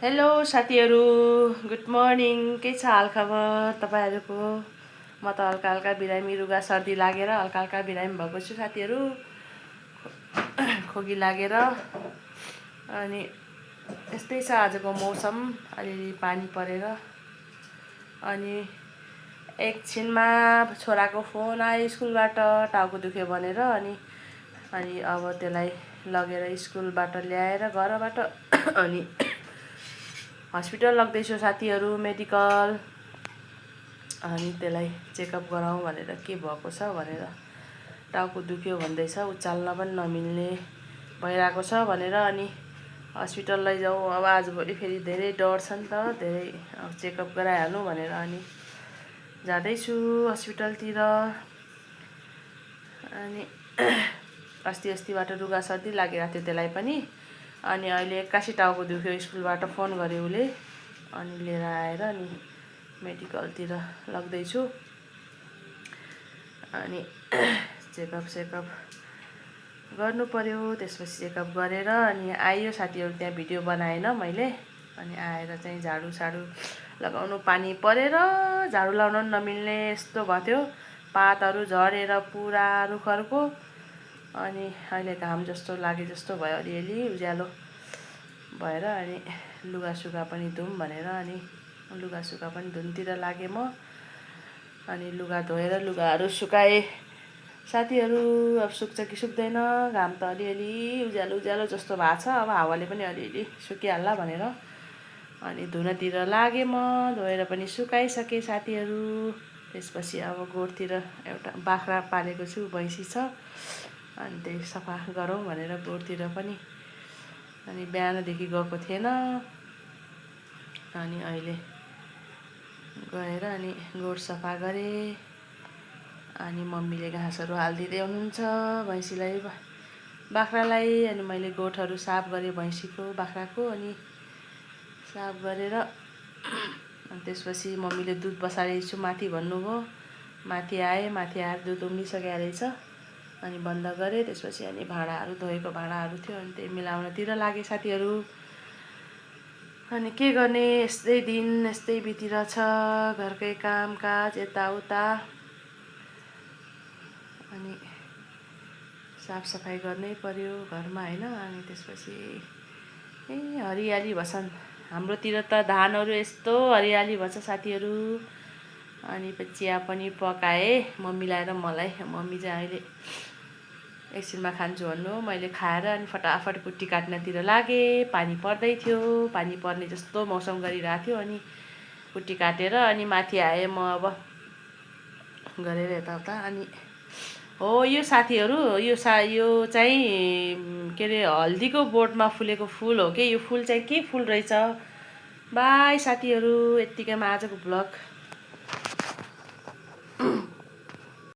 Hello साथीहरू, good morning. के छ हालखबर तपाईँहरूको? म त हल्का हल्का बिरामी, रुगा सर्दी लागेर हल्का हल्का बिरामी भएको छु साथीहरू, खोकी लागेर। अनि यस्तै छ आजको मौसम, अलिअलि पानी परेर। अनि एकछिनमा छोराको फोन आयो स्कुलबाट, टाउको दुख्यो भनेर। अनि अब त्यसलाई लगेर स्कुलबाट ल्याएर घरबाट अनि हस्पिटल लग्दैछु साथीहरू, मेडिकल। अनि त्यसलाई चेकअप गराउँ भनेर, के भएको छ भनेर। टाउको दुख्यो भन्दैछ, उचाल्न पनि नमिल्ने भइरहेको छ भनेर। अनि हस्पिटल लैजाउँ अब, आजभोलि फेरि धेरै डर छ नि त, धेरै चेकअप गराइहाल्नु भनेर। अनि जाँदैछु हस्पिटलतिर। अनि अस्तिबाट रुगा सर्दी लागिरहेको थियो त्यसलाई पनि। अनि अहिले एक्कासी टाउको दुख्यो, स्कुलबाट फोन गर्यो उसले। अनि लिएर आएर अनि मेडिकलतिर लग्दैछु। अनि चेकअप गर्नु पर्यो। त्यसपछि चेकअप गरेर अनि आइयो साथीहरू, त्यहाँ भिडियो बनाएन मैले। अनि आएर चाहिँ झाडु लगाउनु, पानी परेर झाडु लाउन पनि नमिल्ने यस्तो भएको थियो। पातहरू झरेर पुरा रुखहरूको। अनि अहिले घाम जस्तो लागे जस्तो भयो, अलिअलि उज्यालो भएर। अनि लुगासुगा पनि धुऊँ भनेर अनि लुगासुगा पनि धुनतिर लागेँ म। अनि लुगा धोएर लुगाहरू सुकाएँ साथीहरू। अब सुक्छ कि सुक्दैन, घाम त अलिअलि उज्यालो जस्तो भएको छ। अब हावाले पनि अलिअलि सुकिहाल्ला भनेर अनि धुनतिर लागेँ म। धोएर पनि सुकाइसकेँ साथीहरू। त्यसपछि अब गोठतिर एउटा बाख्रा पालेको छु, भैँसी छ। अनि त्यही सफा गरौँ भनेर गोठतिर पनि। अनि बिहानदेखि गएको थिएन। अनि अहिले गएर अनि गोठ सफा गरेँ। अनि मम्मीले घाँसहरू हालिदिँदै हुनुहुन्छ भैँसीलाई, बाख्रालाई। अनि मैले गोठहरू साफ गरेँ भैँसीको, बाख्राको। अनि साफ गरेर अनि त्यसपछि मम्मीले दुध बसालेको छु माथि भन्नुभयो। माथि आएर दुध उम्लिसकेको रहेछ। अनि बन्द गरेँ। त्यसपछि अनि भाँडाहरू, धोएको भाँडाहरू थियो, अनि त्यही मिलाउनतिर लागेँ साथीहरू। अनि के गर्ने, यस्तै दिन यस्तै बितिरहेछ, घरकै कामकाज यताउता। अनि साफसफाइ गर्नै पर्यो घरमा, होइन। अनि त्यसपछि हरियाली भछन् हाम्रोतिर त, धानहरू यस्तो हरियाली भन्छ साथीहरू। अनि चिया पनि पकाएँ मम्मीलाई र मलाई। मम्मी चाहिँ अहिले एकछिनमा खान्छु भन्नु, मैले खाएर अनि फटाफट कुट्टी काट्नतिर लागेँ। पानी पर्दै थियो, पानी पर्ने जस्तो मौसम गरिरहेको थियो। अनि कुट्टी काटेर अनि माथि आएँ म अब गरेर यताउता। अनि हो यो साथीहरू, यो चाहिँ के अरे, हल्दीको बोटमा फुलेको फुल हो कि। यो फुल चाहिँ के फुल रहेछ, बाई साथीहरू। यत्तिकैमा आजको भ्लग